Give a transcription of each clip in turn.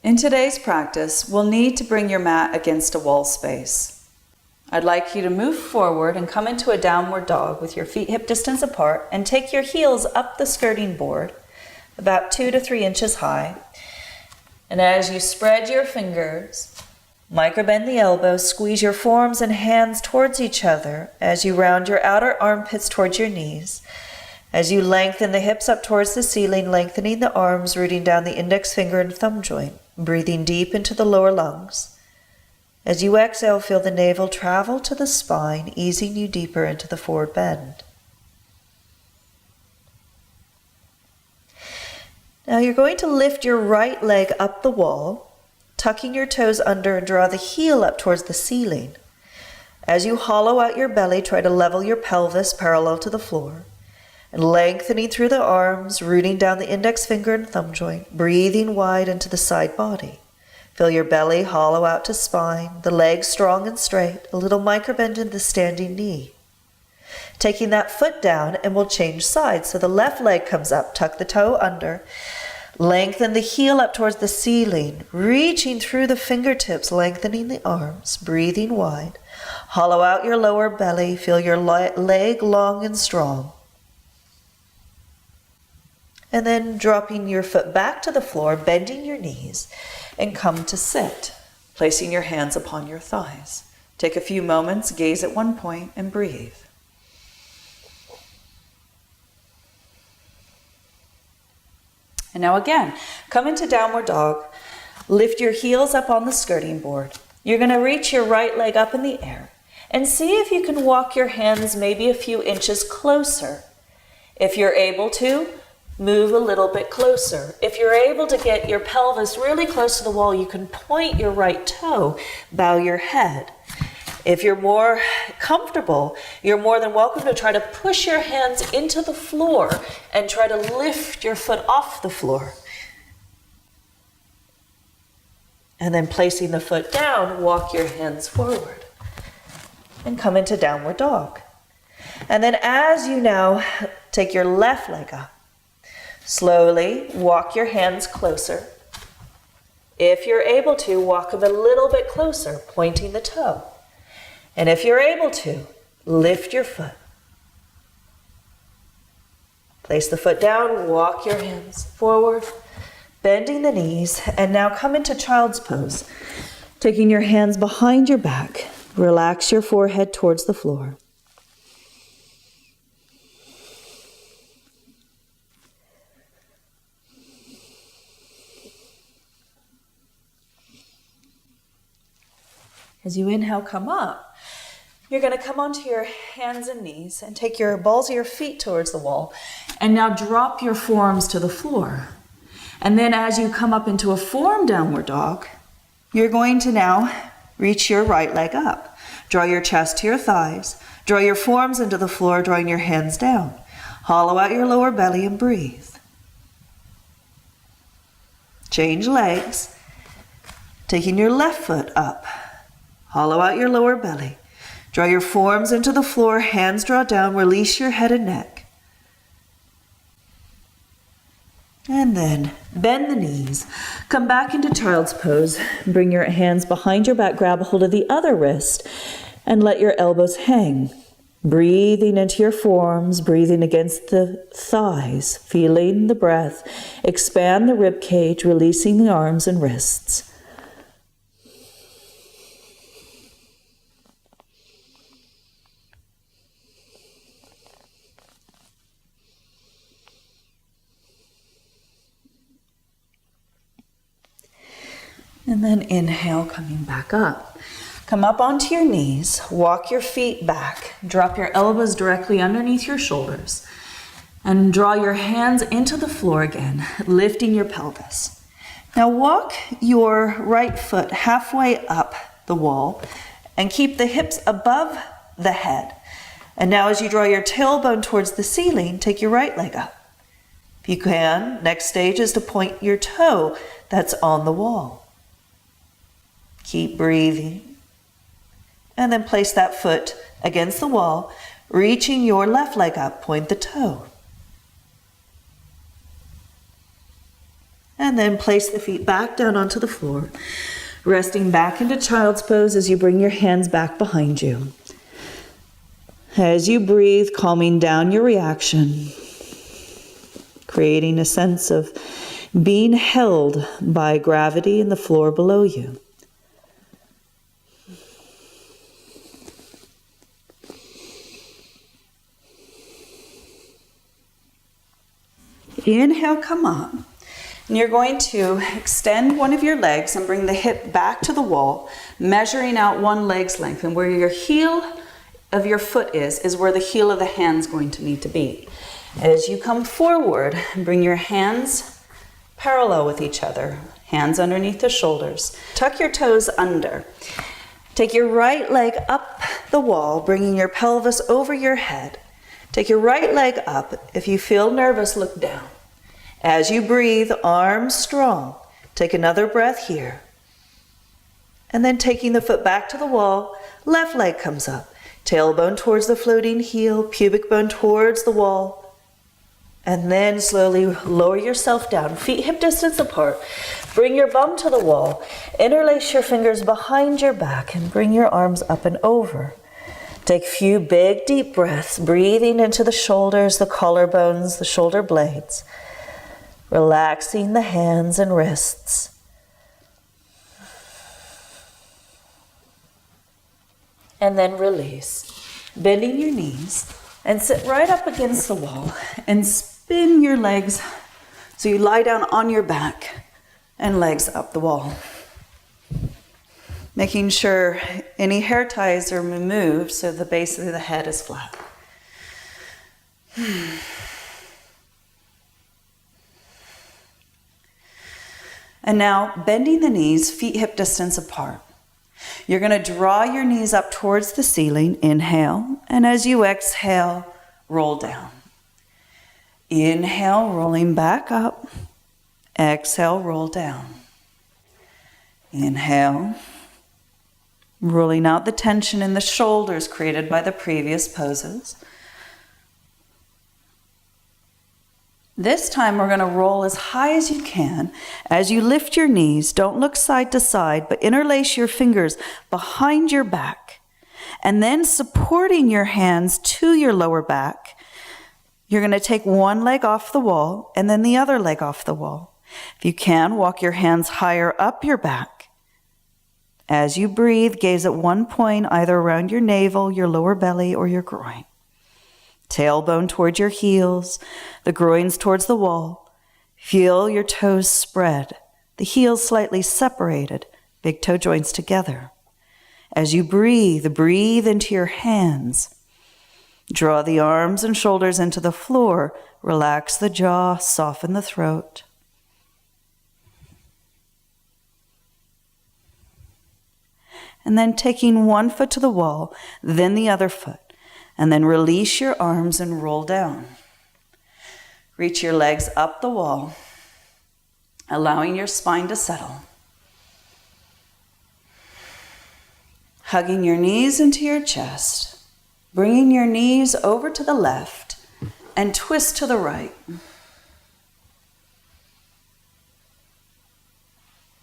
In today's practice, we'll need to bring your mat against a wall space. I'd like you to move forward and come into a downward dog with your feet hip distance apart and take your heels up the skirting board about 2 to 3 inches high. And as you spread your fingers, microbend the elbows, squeeze your forearms and hands towards each other as you round your outer armpits towards your knees. As you lengthen the hips up towards the ceiling, lengthening the arms, rooting down the index finger and thumb joint, breathing deep into the lower lungs. As you exhale, feel the navel travel to the spine, easing you deeper into the forward bend. Now you're going to lift your right leg up the wall, tucking your toes under and draw the heel up towards the ceiling. As you hollow out your belly, try to level your pelvis parallel to the floor. And lengthening through the arms, rooting down the index finger and thumb joint, breathing wide into the side body. Feel your belly hollow out to spine, the legs strong and straight, a little microbend in the standing knee. Taking that foot down, and we'll change sides. So the left leg comes up, tuck the toe under, lengthen the heel up towards the ceiling, reaching through the fingertips, lengthening the arms, breathing wide. Hollow out your lower belly, feel your leg long and strong. And then dropping your foot back to the floor, bending your knees, and come to sit, placing your hands upon your thighs. Take a few moments, gaze at one point, and breathe. And now again, come into downward dog. Lift your heels up on the skirting board. You're going to reach your right leg up in the air and see if you can walk your hands maybe a few inches closer. If you're able to, move a little bit closer. If you're able to get your pelvis really close to the wall, you can point your right toe, bow your head. If you're more comfortable, you're more than welcome to try to push your hands into the floor and try to lift your foot off the floor. And then placing the foot down, walk your hands forward and come into downward dog. And then as you now take your left leg up, slowly walk your hands closer. If you're able to, walk them a little bit closer, pointing the toe. And if you're able to, lift your foot. Place the foot down, walk your hands forward, bending the knees, and now come into child's pose. Taking your hands behind your back, relax your forehead towards the floor. As you inhale, come up. You're going to come onto your hands and knees and take your balls of your feet towards the wall. And now drop your forearms to the floor. And then as you come up into a forearm downward dog, you're going to now reach your right leg up. Draw your chest to your thighs. Draw your forearms into the floor, drawing your hands down. Hollow out your lower belly and breathe. Change legs. Taking your left foot up. Hollow out your lower belly. Draw your forearms into the floor, hands draw down, release your head and neck. And then bend the knees. Come back into child's pose. Bring your hands behind your back, grab a hold of the other wrist, and let your elbows hang. Breathing into your forearms, breathing against the thighs, feeling the breath. Expand the rib cage, releasing the arms and wrists. And then inhale, coming back up. Come up onto your knees, walk your feet back, drop your elbows directly underneath your shoulders, and draw your hands into the floor again, lifting your pelvis. Now walk your right foot halfway up the wall and keep the hips above the head. And now as you draw your tailbone towards the ceiling, take your right leg up. If you can, next stage is to point your toe that's on the wall. Keep breathing. And then place that foot against the wall, reaching your left leg up, point the toe. And then place the feet back down onto the floor, resting back into child's pose as you bring your hands back behind you. As you breathe, calming down your reaction, creating a sense of being held by gravity in the floor below you. Inhale, come up. And you're going to extend one of your legs and bring the hip back to the wall, measuring out one leg's length. And where your heel of your foot is where the heel of the hand's going to need to be. As you come forward, bring your hands parallel with each other, hands underneath the shoulders. Tuck your toes under. Take your right leg up the wall, bringing your pelvis over your head. Take your right leg up. If you feel nervous, look down. As you breathe, arms strong. Take another breath here. And then taking the foot back to the wall, left leg comes up. Tailbone towards the floating heel, pubic bone towards the wall. And then slowly lower yourself down, feet hip distance apart. Bring your bum to the wall. Interlace your fingers behind your back and bring your arms up and over. Take a few big deep breaths, breathing into the shoulders, the collarbones, the shoulder blades. Relaxing the hands and wrists. And then release. Bending your knees and sit right up against the wall and spin your legs so you lie down on your back and legs up the wall. Making sure any hair ties are removed so the base of the head is flat. And now, bending the knees, feet hip distance apart. You're going to draw your knees up towards the ceiling. Inhale. And as you exhale, roll down. Inhale, rolling back up. Exhale, roll down. Inhale. Rolling out the tension in the shoulders created by the previous poses. This time we're going to roll as high as you can. As you lift your knees, don't look side to side, but interlace your fingers behind your back. And then supporting your hands to your lower back, you're going to take one leg off the wall and then the other leg off the wall. If you can, walk your hands higher up your back. As you breathe, gaze at one point, either around your navel, your lower belly, or your groin. Tailbone towards your heels, the groins towards the wall. Feel your toes spread, the heels slightly separated, big toe joints together. As you breathe, breathe into your hands. Draw the arms and shoulders into the floor. Relax the jaw, soften the throat. And then taking one foot to the wall, then the other foot. And then release your arms and roll down. Reach your legs up the wall, allowing your spine to settle. Hugging your knees into your chest, bringing your knees over to the left and twist to the right.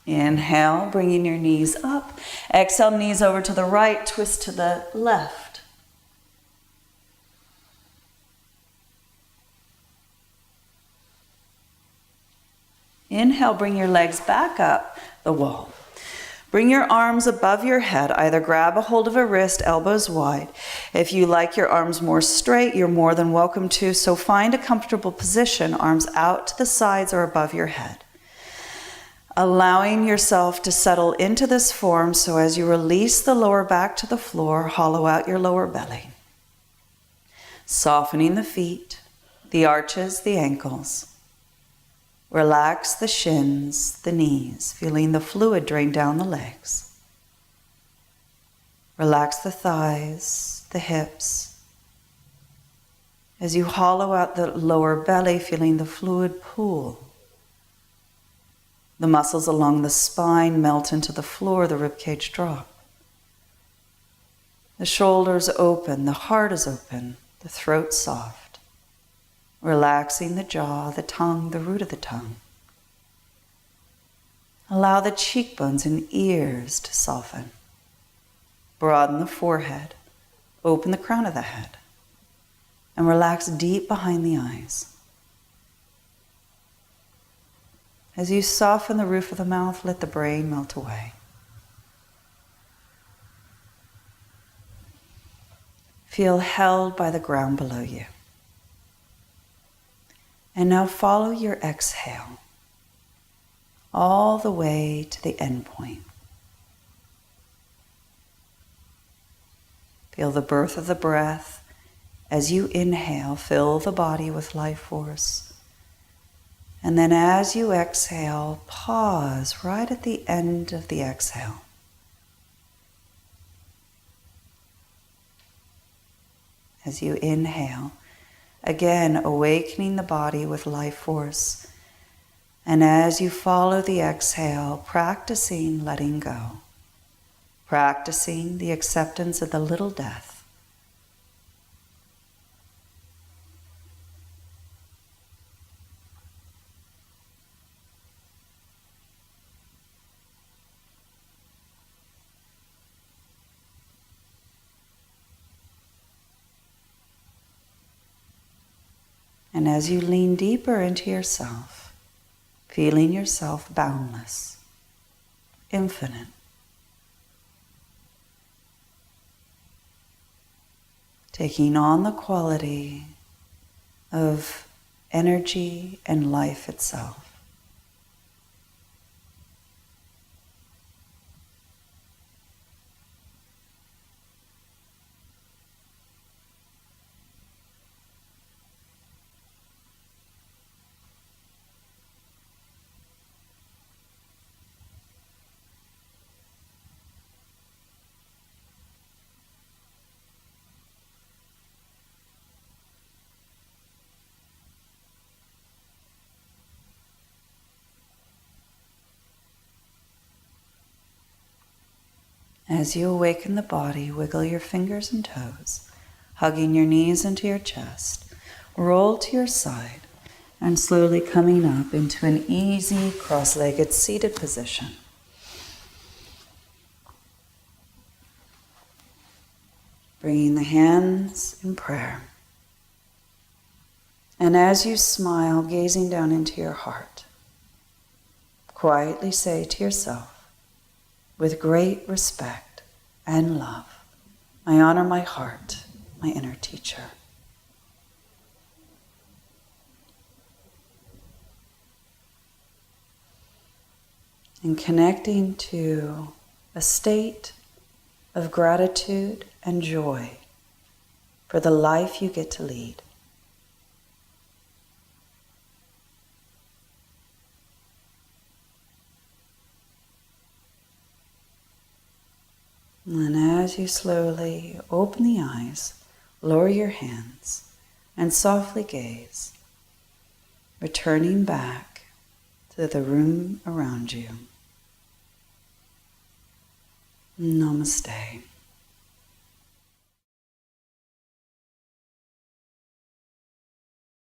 Inhale, bringing your knees up. Exhale, knees over to the right, twist to the left. Inhale, bring your legs back up the wall. Bring your arms above your head. Either grab a hold of a wrist, elbows wide. If you like your arms more straight, you're more than welcome to. So find a comfortable position, arms out to the sides or above your head. Allowing yourself to settle into this form, so as you release the lower back to the floor, hollow out your lower belly. Softening the feet, the arches, the ankles. Relax the shins, the knees, feeling the fluid drain down the legs. Relax the thighs, the hips. As you hollow out the lower belly, feeling the fluid pool. The muscles along the spine melt into the floor, the ribcage drop. The shoulders open, the heart is open, the throat soft. Relaxing the jaw, the tongue, the root of the tongue. Allow the cheekbones and ears to soften. Broaden the forehead. Open the crown of the head. And relax deep behind the eyes. As you soften the roof of the mouth, let the brain melt away. Feel held by the ground below you. And now follow your exhale all the way to the end point. Feel the birth of the breath. As you inhale, fill the body with life force. And then as you exhale, pause right at the end of the exhale. As you inhale, again awakening the body with life force. And as you follow the exhale, practicing letting go. Practicing the acceptance of the little death. And as you lean deeper into yourself, feeling yourself boundless, infinite, taking on the quality of energy and life itself. As you awaken the body, wiggle your fingers and toes, hugging your knees into your chest. Roll to your side and slowly coming up into an easy cross-legged seated position. Bringing the hands in prayer. And as you smile, gazing down into your heart, quietly say to yourself, with great respect and love, I honor my heart, my inner teacher. And connecting to a state of gratitude and joy for the life you get to lead. And as you slowly open the eyes, lower your hands, and softly gaze, returning back to the room around you. Namaste.